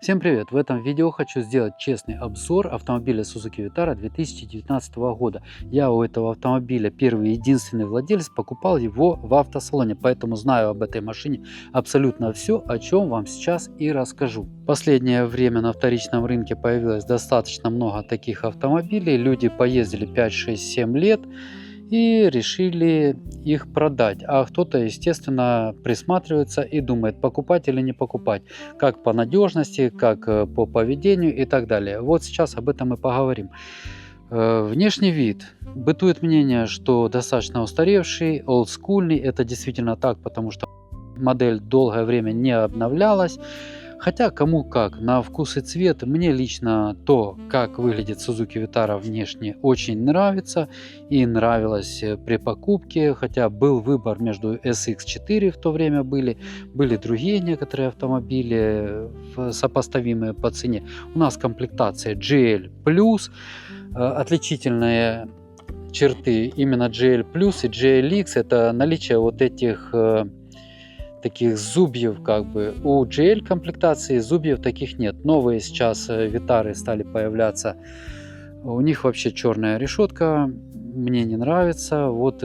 Всем привет! В этом видео хочу сделать честный обзор автомобиля Suzuki Vitara 2019 года. Я у этого автомобиля первый и единственный владелец, покупал его в автосалоне, поэтому знаю об этой машине абсолютно все, о чем вам сейчас и расскажу. В последнее время на вторичном рынке появилось достаточно много таких автомобилей, люди поездили 5, 6, 7 лет и решили их продать. А кто-то, естественно, присматривается и думает, покупать или не покупать, как по надежности, как по поведению и так далее. Вот сейчас об этом и поговорим. Внешний вид. Бытует мнение, что достаточно устаревший, олдскульный. Это действительно так, потому что модель долгое время не обновлялась. Хотя кому как, на вкус и цвет. Мне лично то, как выглядит Suzuki Vitara внешне, очень нравится и нравилось при покупке. Хотя был выбор между SX4 в то время были другие некоторые автомобили сопоставимые по цене. У нас комплектация GL+, отличительные черты именно GL+, и GLX это наличие вот этих таких зубьев, как бы. У GL комплектации зубьев таких нет. Новые сейчас Витары стали появляться. У них вообще черная решетка. Мне не нравится. Вот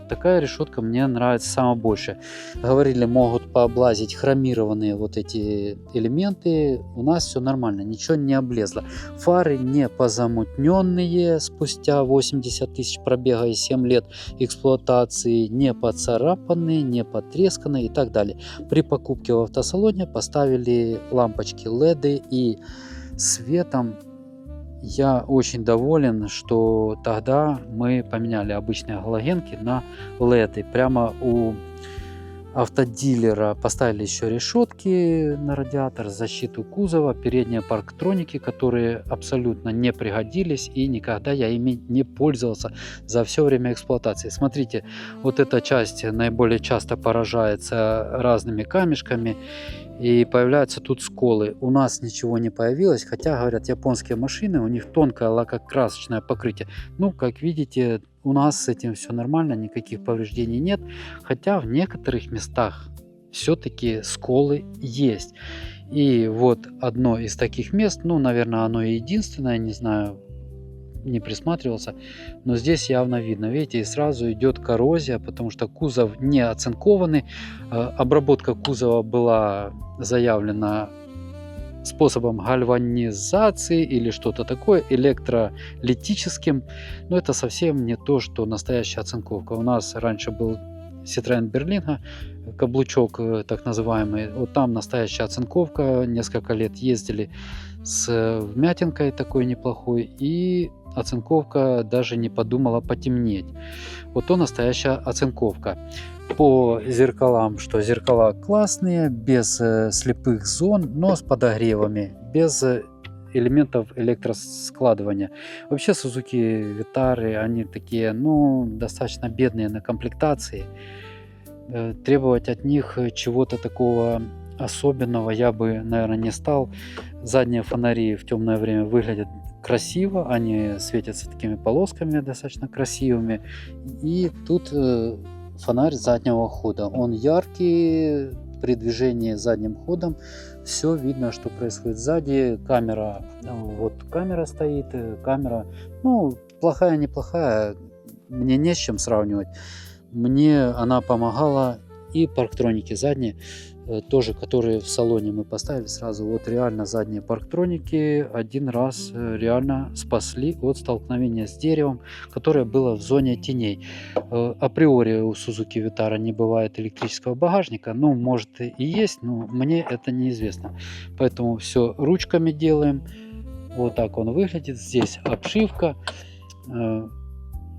такая решетка мне нравится самое больше. Говорили, могут пооблазить хромированные вот эти элементы. У нас все нормально, ничего не облезло. Фары не позамутненные спустя 80 тысяч пробега и 7 лет эксплуатации, не поцарапанные, не потресканные и так далее. При покупке в автосалоне поставили лампочки LED и светом. Я очень доволен, что тогда мы поменяли обычные галогенки на LED. Прямо у автодилера поставили еще решетки на радиатор, защиту кузова, передние парктроники, которые абсолютно не пригодились и никогда я ими не пользовался за все время эксплуатации. Смотрите, вот эта часть наиболее часто поражается разными камешками. И появляются тут сколы. У нас ничего не появилось, хотя, говорят, японские машины, у них тонкое лакокрасочное покрытие. Ну, как видите, у нас с этим все нормально, никаких повреждений нет. Хотя в некоторых местах все-таки сколы есть. И вот одно из таких мест, ну, наверное, оно и единственное, не знаю, не присматривался, но здесь явно видно, видите, и сразу идет коррозия, потому что кузов не оцинкованный. Обработка кузова была заявлена способом гальванизации или что-то такое, электролитическим, но это совсем не то, что настоящая оцинковка. У нас раньше был Citroen Berlingo, каблучок так называемый, вот там настоящая оцинковка, несколько лет ездили с вмятинкой такой неплохой, и оцинковка даже не подумала потемнеть. Вот то настоящая оцинковка. По зеркалам, что зеркала классные, без слепых зон, но с подогревами, без элементов электроскладывания. Вообще Suzuki Vitara, они такие, ну, достаточно бедные на комплектации. Требовать от них чего-то такого особенного я бы, наверное, не стал. Задние фонари в темное время выглядят красиво, они светятся такими полосками достаточно красивыми. И тут фонарь заднего хода, он яркий, при движении задним ходом все видно, что происходит сзади. Камера, вот камера стоит, камера, ну, плохая, неплохая, мне не с чем сравнивать. Мне она помогала. И парктроники задние тоже, которые в салоне мы поставили сразу. Вот реально задние парктроники один раз реально спасли от столкновения с деревом, которое было в зоне теней. Априори у Suzuki Vitara не бывает электрического багажника. Ну, может и есть, но мне это неизвестно. Поэтому все ручками делаем. Вот так он выглядит. Здесь обшивка.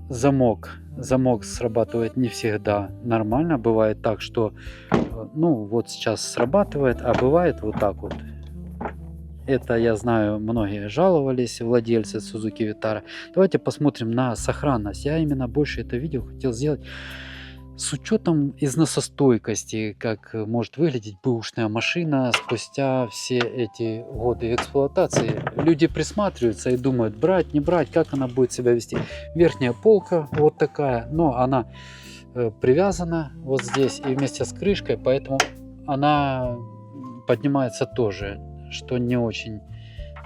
Замок срабатывает не всегда нормально. Бывает так, что ну вот сейчас срабатывает, а бывает вот так вот. Это, я знаю, многие жаловались, владельцы Suzuki Vitara. Давайте посмотрим на сохранность. Я именно больше это видео хотел сделать с учетом износостойкости, как может выглядеть бэушная машина спустя все эти годы эксплуатации. Люди присматриваются и думают, брать, не брать, как она будет себя вести. Верхняя полка вот такая, но она привязана вот здесь и вместе с крышкой, поэтому она поднимается тоже что не очень,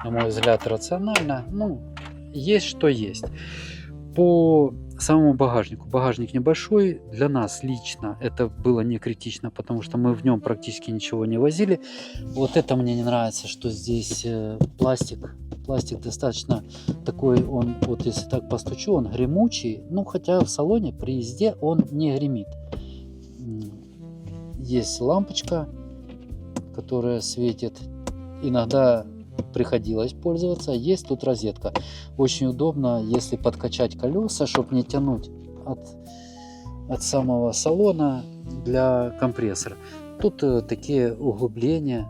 на мой взгляд, рационально. Ну, есть что есть. По самому багажнику. Багажник небольшой. Для нас лично это было не критично, потому что мы в нем практически ничего не возили. Вот это мне не нравится, что здесь пластик. Пластик достаточно такой, он, вот если так постучу, он гремучий. Ну, хотя в салоне при езде он не гремит. Есть лампочка, которая светит. Иногда приходилось пользоваться. Есть тут розетка. Очень удобно, если подкачать колеса, чтобы не тянуть от самого салона для компрессора. Тут такие углубления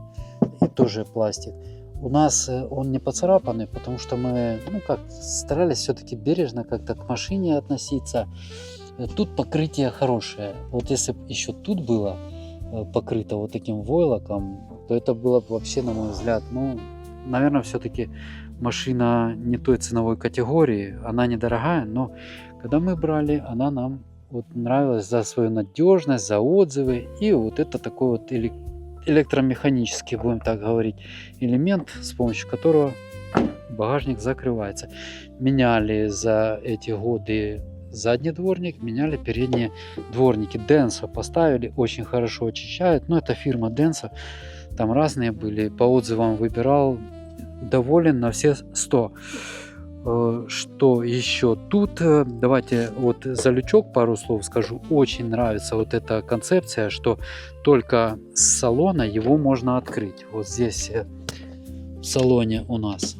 и тоже пластик. У нас он не поцарапанный, потому что мы, ну, как старались все-таки бережно как-то к машине относиться. Тут покрытие хорошее. Вот если бы еще тут было покрыто вот таким войлоком, то это было бы вообще, на мой взгляд, ну, наверное, все-таки машина не той ценовой категории, она недорогая, но когда мы брали, она нам вот нравилась за свою надежность, за отзывы, и вот это такой вот электромеханический, будем так говорить, элемент, с помощью которого багажник закрывается. Меняли за эти годы задний дворник, меняли передние дворники. Denso поставили, очень хорошо очищают, но это фирма Denso. Там разные были, по отзывам выбирал, доволен на все 100. Что еще тут? Давайте вот за лючок пару слов скажу. Очень нравится вот эта концепция, что только с салона его можно открыть. Вот здесь в салоне у нас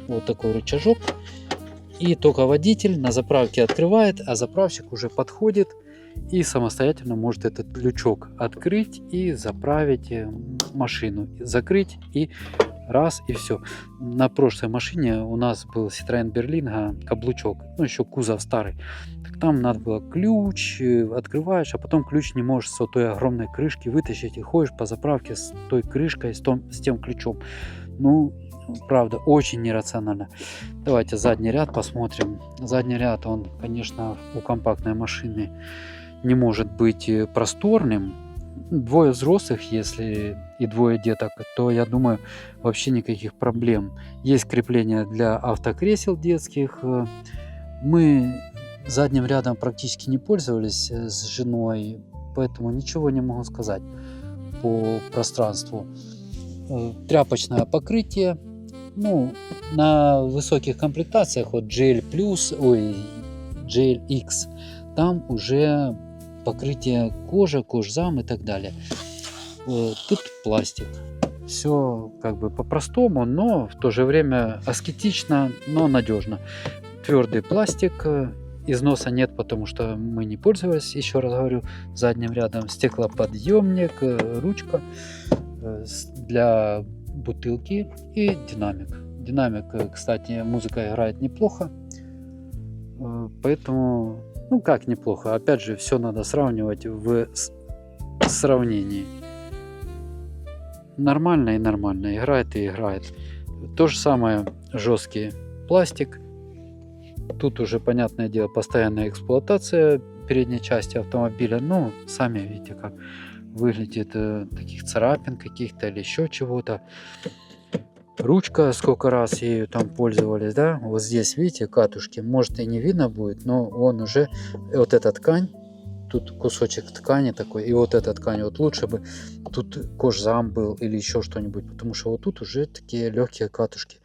вот такой рычажок. И только водитель на заправке открывает, а заправщик уже подходит и самостоятельно может этот лючок открыть и заправить машину, закрыть и раз, и все. На прошлой машине у нас был Citroёn Berlingo каблучок, ну еще кузов старый. Так там надо было ключ, открываешь, а потом ключ не можешь с той огромной крышки вытащить и ходишь по заправке с той крышкой, с тем ключом. Ну, правда, очень нерационально. Давайте задний ряд посмотрим. Задний ряд, он, конечно, у компактной машины не может быть просторным. Двое взрослых, если и двое деток, то, я думаю, вообще никаких проблем. Есть крепление для автокресел детских. Мы задним рядом практически не пользовались с женой, поэтому ничего не могу сказать по пространству. Тряпочное покрытие. Ну, на высоких комплектациях, вот GL+, GLX, там уже покрытие кожа, кожзам и так далее. Тут пластик. Все как бы по-простому, но в то же время аскетично, но надежно. Твердый пластик, износа нет, потому что мы не пользовались, еще раз говорю, задним рядом. Стеклоподъемник, ручка для бутылки и динамик. Динамик, кстати, музыка играет неплохо, поэтому, ну как неплохо, опять же, все надо сравнивать в сравнении. Нормально и нормально, играет и играет. То же самое жесткий пластик. Тут уже, понятное дело, постоянная эксплуатация передней части автомобиля. Ну, сами видите, как выглядит, таких царапин каких-то или еще чего-то. Ручка, сколько раз ею там пользовались, да? Вот здесь, видите, катушки. Может и не видно будет, но он уже, вот эта ткань, тут кусочек ткани такой, и вот эта ткань, вот лучше бы тут кожзам был или еще что-нибудь, потому что вот тут уже такие легкие катушки.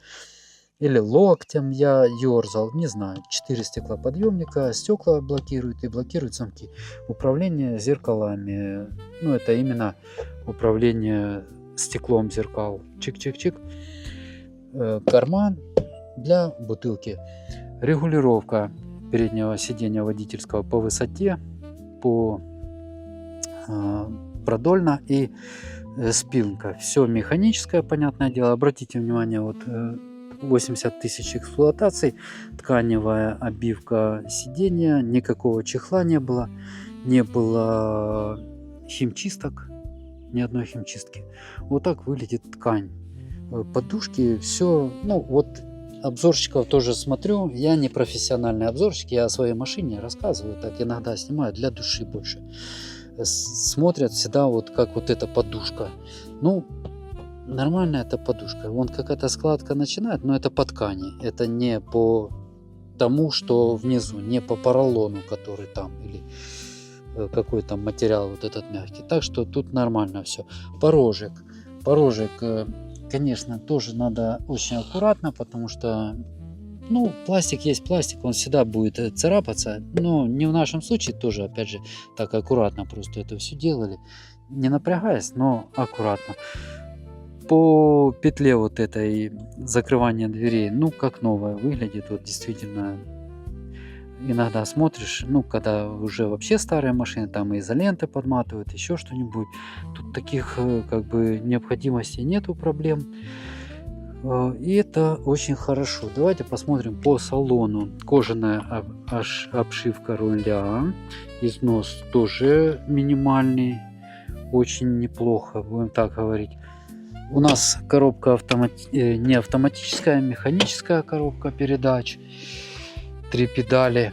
Или локтем я ерзал, не знаю. 4 стеклоподъемника, стекла блокируют и блокируют замки. Управление зеркалами, ну это именно управление стеклом зеркал. Чик-чик-чик. Карман для бутылки. Регулировка переднего сиденья водительского по высоте, по продольно и спинка. Все механическое, понятное дело. Обратите внимание, вот 80 тысяч эксплуатаций, тканевая обивка сиденья, никакого чехла не было химчисток, ни одной химчистки. Вот так выглядит ткань. Подушки, все, ну вот обзорщиков тоже смотрю, я не профессиональный обзорщик, я о своей машине рассказываю, так иногда снимаю для души больше. Смотрят всегда вот как вот эта подушка. Ну, нормальная эта подушка. Вон какая-то складка начинает, но это по ткани. Это не по тому, что внизу, не по поролону, который там, или какой там материал вот этот мягкий. Так что тут нормально все. Порожек. Порожек, конечно, тоже надо очень аккуратно, потому что, ну, пластик есть пластик, он всегда будет царапаться. Но не в нашем случае тоже, опять же, так аккуратно просто это все делали. Не напрягаясь, но аккуратно. По петле вот этой закрывания дверей, ну, как новая выглядит. Вот действительно, иногда смотришь, ну, когда уже вообще старые машины, там и изоленты подматывают, еще что-нибудь. Тут таких как бы необходимостей нету, проблем. И это очень хорошо. Давайте посмотрим по салону. Кожаная обшивка руля. Износ тоже минимальный. Очень неплохо, будем так говорить. У нас коробка не автоматическая, а механическая коробка передач. 3 педали.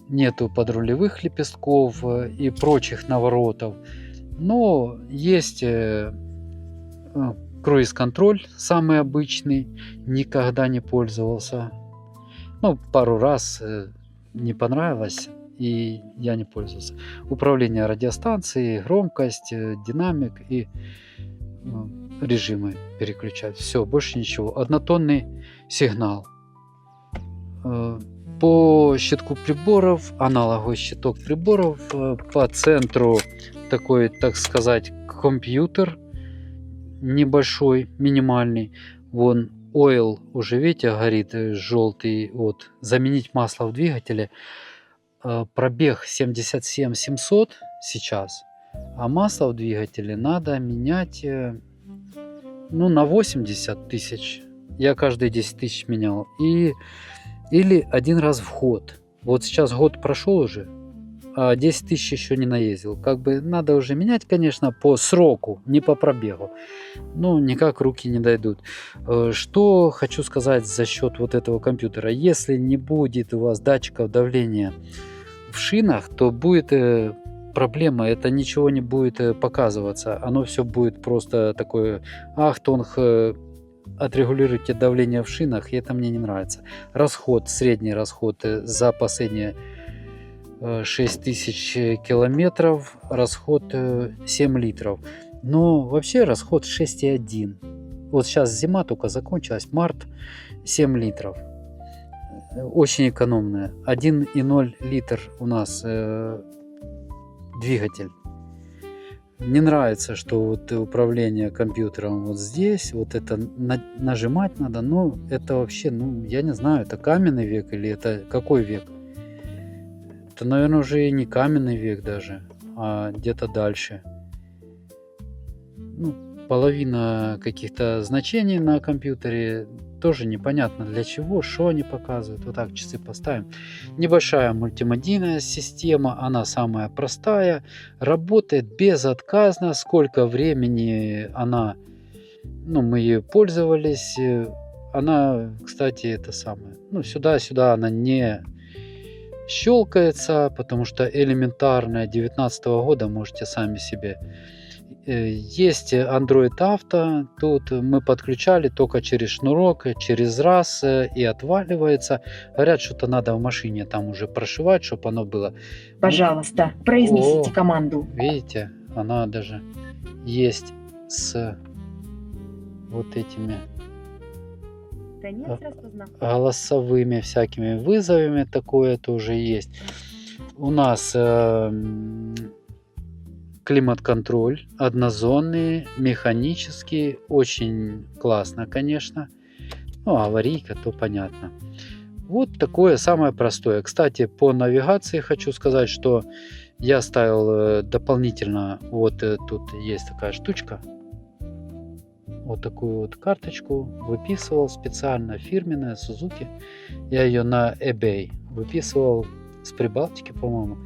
Нету подрулевых лепестков и прочих наворотов. Но есть круиз-контроль самый обычный. Никогда не пользовался. Ну, пару раз не понравилось, и я не пользовался. Управление радиостанцией, громкость, динамик и режимы переключать. Все, больше ничего. Однотонный сигнал. По щитку приборов, аналоговый щиток приборов, по центру такой, так сказать, компьютер небольшой, минимальный. Вон oil уже, видите, горит желтый. Вот, заменить масло в двигателе. Пробег 77 700 сейчас. А масло в двигателе надо менять, ну, на 80 тысяч. Я каждые 10 тысяч менял. Или один раз в год. Вот сейчас год прошел уже, а 10 тысяч еще не наездил. Как бы надо уже менять, конечно, по сроку, не по пробегу. Но никак руки не дойдут. Что хочу сказать за счет вот этого компьютера. Если не будет у вас датчиков давления в шинах, то будет проблема. Это ничего не будет показываться. Оно все будет просто такое ахтунг. Отрегулируйте давление в шинах, и это мне не нравится. Расход, средний расход за последние 6000 километров, расход 7 литров. Но вообще расход 6,1. Вот сейчас зима только закончилась, март, 7 литров. Очень экономная. 1,0 литр у нас двигатель. Не нравится, что вот управление компьютером вот здесь, вот это нажимать надо, но это вообще, ну, я не знаю, это каменный век или это какой век? Это, наверное, уже и не каменный век даже, а где-то дальше. Ну, половина каких-то значений на компьютере тоже непонятно для чего, что они показывают. Вот так часы поставим. Небольшая мультимедийная система, она самая простая, работает безотказно. Сколько времени она, ну, мы ее пользовались, она, кстати, это самое, ну, сюда она не щелкается, потому что элементарная 2019 года, можете сами себе. Есть Android Auto, тут мы подключали только через шнурок, через раз и отваливается. Говорят, что-то надо в машине там уже прошивать, чтобы оно было. Пожалуйста, произнесите команду. Видите, она даже есть с вот этими голосовыми всякими вызовами, такое тоже есть. У нас климат-контроль однозонный, механический, очень классно, конечно. Ну, аварийка, то понятно. Вот такое самое простое. Кстати, по навигации хочу сказать, что я ставил дополнительно, вот тут есть такая штучка, вот такую вот карточку выписывал специально, фирменная, Suzuki. Я ее на eBay выписывал с Прибалтики, по-моему.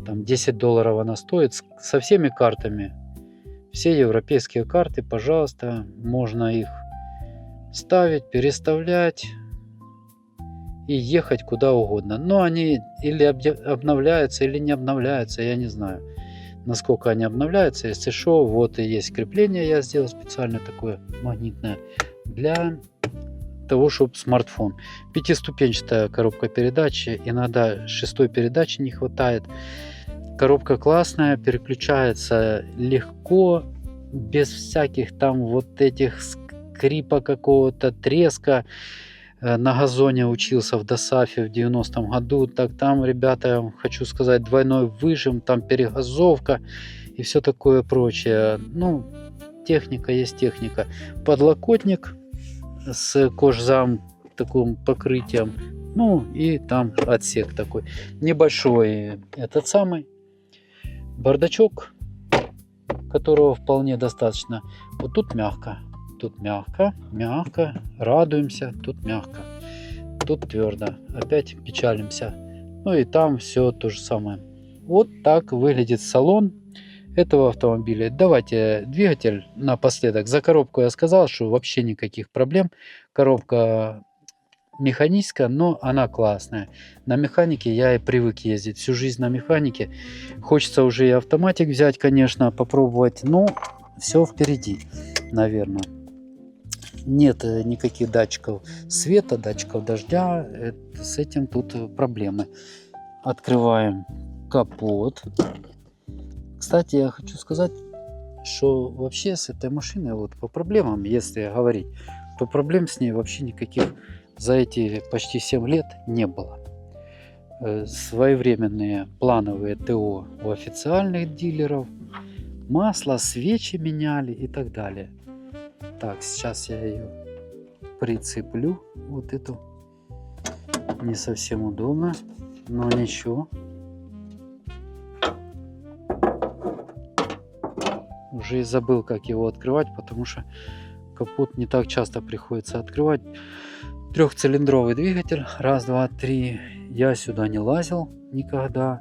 Там $10 она стоит со всеми картами. Все европейские карты, пожалуйста, можно их ставить, переставлять и ехать куда угодно. Но они или обновляются, или не обновляются, я не знаю. насколько они обновляются. Если что, вот и есть крепление, я сделал специально такое магнитное для того, чтобы смартфон. Пятиступенчатая коробка передачи, иногда шестой передачи не хватает. Коробка классная, переключается легко, без всяких там вот этих скрипа какого-то, треска. На газоне учился в ДОСАФе в 90-м году, так там, ребята, я вам хочу сказать, двойной выжим, там перегазовка и все такое прочее. Ну, техника есть техника. Подлокотник с кожзам таким покрытием, ну и там отсек такой небольшой, этот самый бардачок, которого вполне достаточно. Вот тут мягко, мягко, радуемся, тут мягко, тут твердо, опять печалимся. Ну и там все то же самое. Вот так выглядит салон этого автомобиля. Давайте двигатель напоследок. За коробку я сказал, что вообще никаких проблем. Коробка механическая, но она классная. На механике я и привык ездить. Всю жизнь на механике. Хочется уже и автоматик взять, конечно, попробовать. Но все впереди, наверное. Нет никаких датчиков света, датчиков дождя. С этим тут проблемы. Открываем капот. Кстати, я хочу сказать, что вообще с этой машиной, вот по проблемам, если говорить, то проблем с ней вообще никаких за эти почти 7 лет не было. Своевременные плановые ТО у официальных дилеров, масло, свечи меняли и так далее. Так, сейчас я ее прицеплю, вот эту. Не совсем удобно, но ничего. Уже и забыл, как его открывать, потому что капот не так часто приходится открывать. Трехцилиндровый двигатель. Раз, два, три. Я сюда не лазил никогда.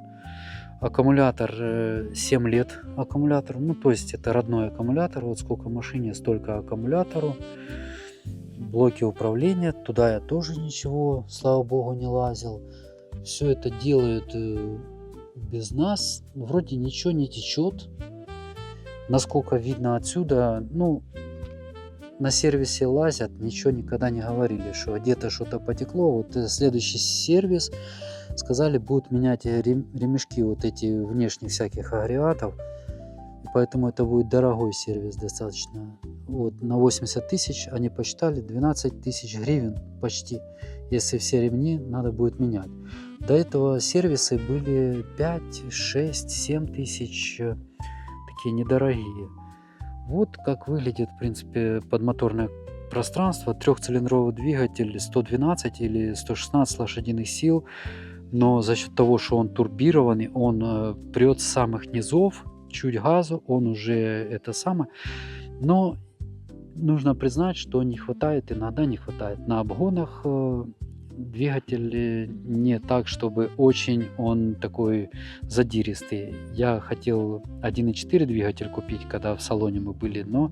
Аккумулятор 7 лет. Аккумулятор. Ну, то есть это родной аккумулятор. Вот сколько машине, столько аккумулятору. Блоки управления. Туда я тоже ничего, слава богу, не лазил. Все это делают без нас. Вроде ничего не течет. Насколько видно отсюда, ну, на сервисе лазят, ничего никогда не говорили, что где-то что-то потекло. Вот следующий сервис, сказали, будут менять ремешки вот эти внешних всяких агрегатов. И поэтому это будет дорогой сервис достаточно. Вот на 80 тысяч они посчитали 12 тысяч гривен почти. Если все ремни надо будет менять. До этого сервисы были 5, 6, 7 тысяч. Такие недорогие. Вот как выглядит, в принципе, подмоторное пространство. Трехцилиндровый двигатель 112 или 116 лошадиных сил. Но за счет того, что он турбированный, он прет с самых низов, чуть газу, он уже это самое. Но нужно признать, что не хватает, иногда не хватает. На обгонах двигатель не так, чтобы очень он такой задиристый. Я хотел 1.4 двигатель купить, когда в салоне мы были, но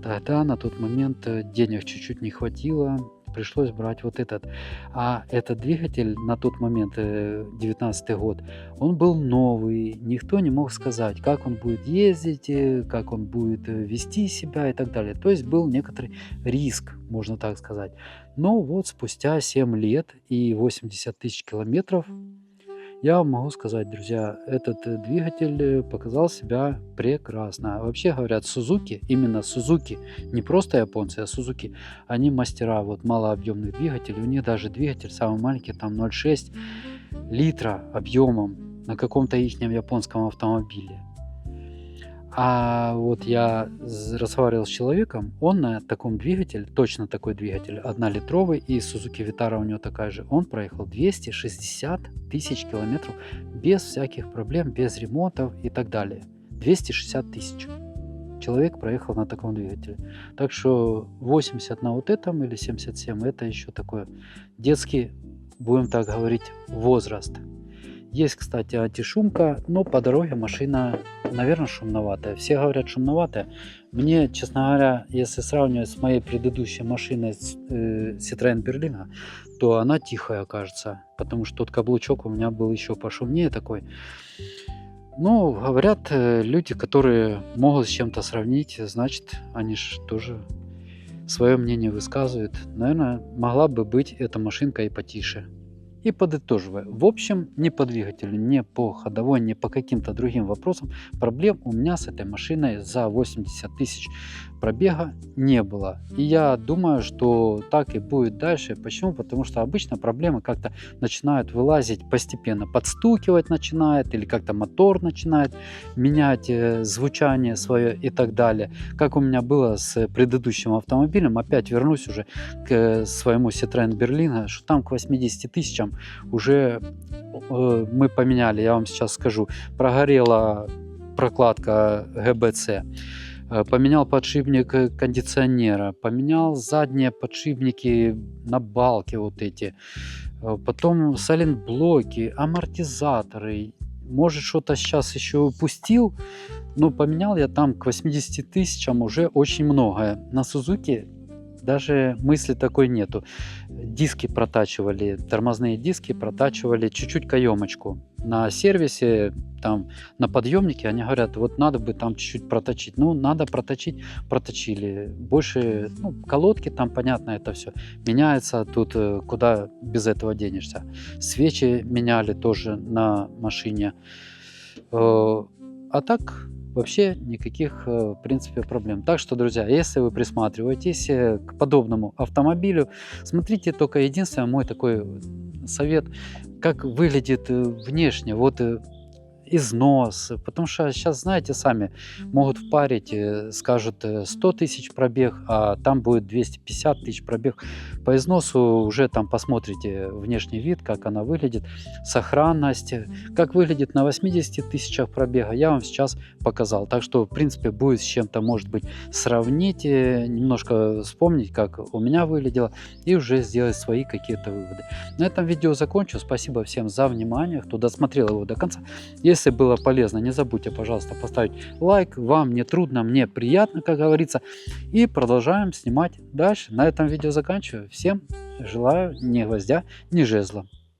тогда на тот момент денег чуть-чуть не хватило, пришлось брать вот этот. А этот двигатель на тот момент, 19 год, он был новый, никто не мог сказать, как он будет ездить, как он будет вести себя и так далее. То есть был некоторый риск, можно так сказать. Но вот спустя 7 лет и 80 тысяч километров я вам могу сказать, друзья, этот двигатель показал себя прекрасно. Вообще говорят, Suzuki, именно Suzuki, не просто японцы, а Suzuki, они мастера вот малообъемных двигателей. У них даже двигатель самый маленький, там 0,6 литра объемом на каком-то ихнем японском автомобиле. А вот я разговаривал с человеком, он на таком двигателе, точно такой двигатель, 1-литровый, и Suzuki Vitara у него такая же, он проехал 260 тысяч километров без всяких проблем, без ремонтов и так далее. 260 тысяч человек проехал на таком двигателе. Так что 80 на вот этом или 77, это еще такой детский, будем так говорить, возраст. Есть, кстати, антишумка, но по дороге машина, наверное, шумноватая. Все говорят шумноватая. Мне, честно говоря, если сравнивать с моей предыдущей машиной Citroёn Berlina, то она тихая, кажется. Потому что тот каблучок у меня был еще пошумнее такой. Ну, говорят, люди, которые могут с чем-то сравнить, значит, они ж тоже свое мнение высказывают. Наверное, могла бы быть эта машинка и потише. И подытоживая, в общем, ни по двигателю, ни по ходовой, ни по каким-то другим вопросам проблем у меня с этой машиной за 80 тысяч пробега не было. И я думаю, что так и будет дальше. Почему? Потому что обычно проблемы как-то начинают вылазить постепенно, подстукивать начинает, или как-то мотор начинает менять звучание свое и так далее. Как у меня было с предыдущим автомобилем, опять вернусь уже к своему Citroёn Berlin, что там к 80 тысячам уже мы поменяли, я вам сейчас скажу, прогорела прокладка ГБЦ, поменял подшипник кондиционера, поменял задние подшипники на балке вот эти, потом сайлентблоки, амортизаторы. Может, что-то сейчас еще упустил, но поменял я там к 80 тысячам уже очень многое. На Сузуки даже мысли такой нету. Диски протачивали, тормозные диски протачивали чуть-чуть каемочку. На сервисе, там, на подъемнике они говорят, вот надо бы там чуть-чуть проточить. Ну, надо проточить, проточили. Больше, ну, колодки там, понятно, это все меняется. Тут куда без этого денешься. Свечи меняли тоже на машине. А так вообще никаких, в принципе, проблем. Так что, друзья, если вы присматриваетесь к подобному автомобилю, смотрите только единственное, мой такой совет, как выглядит внешне. Вот износ, потому что сейчас, знаете, сами могут впарить, скажут 100 тысяч пробег, а там будет 250 тысяч пробег. По износу уже там посмотрите внешний вид, как она выглядит, сохранность, как выглядит на 80 тысячах пробега, я вам сейчас показал. Так что, в принципе, будет с чем-то, может быть, сравнить, немножко вспомнить, как у меня выглядело, и уже сделать свои какие-то выводы. На этом видео закончу. Спасибо всем за внимание, кто досмотрел его до конца. Если было полезно, не забудьте, пожалуйста, поставить лайк. Вам не трудно, мне приятно, как говорится. И продолжаем снимать дальше. На этом видео заканчиваю. Всем желаю ни гвоздя, ни жезла.